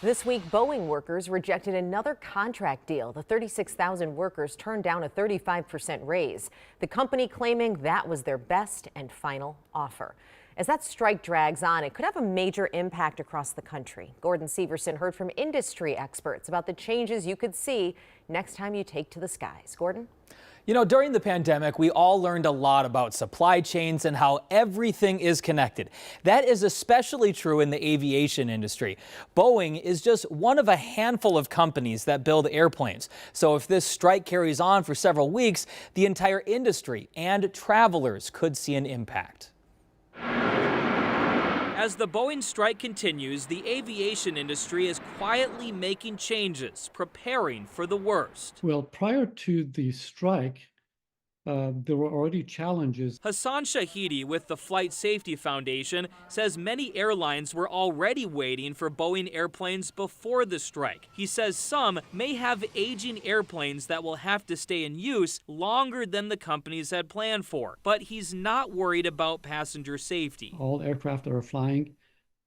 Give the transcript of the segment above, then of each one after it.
This week, Boeing workers rejected another contract deal. The 36,000 workers turned down a 35% raise. The company claiming that was their best and final offer. As that strike drags on, it could have a major impact across the country. Gordon Severson heard from industry experts about the changes you could see next time you take to the skies. Gordon? You know, during the pandemic, we all learned a lot about supply chains and how everything is connected. That is especially true in the aviation industry. Boeing is just one of a handful of companies that build airplanes. So if this strike carries on for several weeks, the entire industry and travelers could see an impact. As the Boeing strike continues, the aviation industry is quietly making changes, preparing for the worst. Well, prior to the strike, there were already challenges. Hassan Shahidi with the Flight Safety Foundation says many airlines were already waiting for Boeing airplanes before the strike. He says some may have aging airplanes that will have to stay in use longer than the companies had planned for. But he's not worried about passenger safety. All aircraft that are flying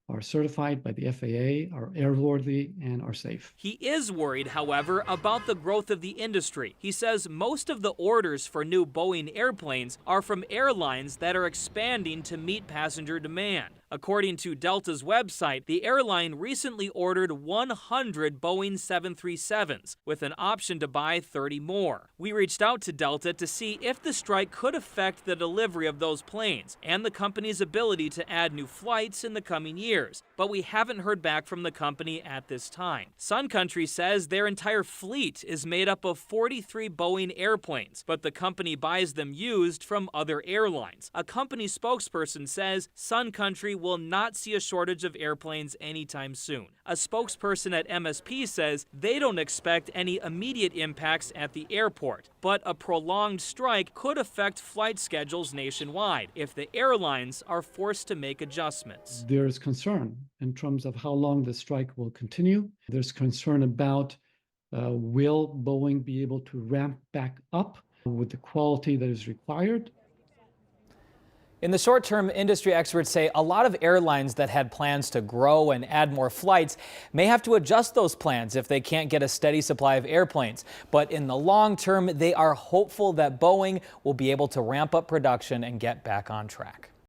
are certified by the FAA, are airworthy, and are safe. He is worried, however, about the growth of the industry. He says most of the orders for new Boeing airplanes are from airlines that are expanding to meet passenger demand. According to Delta's website, the airline recently ordered 100 Boeing 737s with an option to buy 30 more. We reached out to Delta to see if the strike could affect the delivery of those planes and the company's ability to add new flights in the coming years, but we haven't heard back from the company at this time. Sun Country says their entire fleet is made up of 43 Boeing airplanes, but the company buys them used from other airlines. A company spokesperson says Sun Country will not see a shortage of airplanes anytime soon. A spokesperson at MSP says they don't expect any immediate impacts at the airport, but a prolonged strike could affect flight schedules nationwide if the airlines are forced to make adjustments. There's concern in terms of how long the strike will continue. There's concern about will Boeing be able to ramp back up with the quality that is required. In the short term, industry experts say a lot of airlines that had plans to grow and add more flights may have to adjust those plans if they can't get a steady supply of airplanes. But in the long term, they are hopeful that Boeing will be able to ramp up production and get back on track.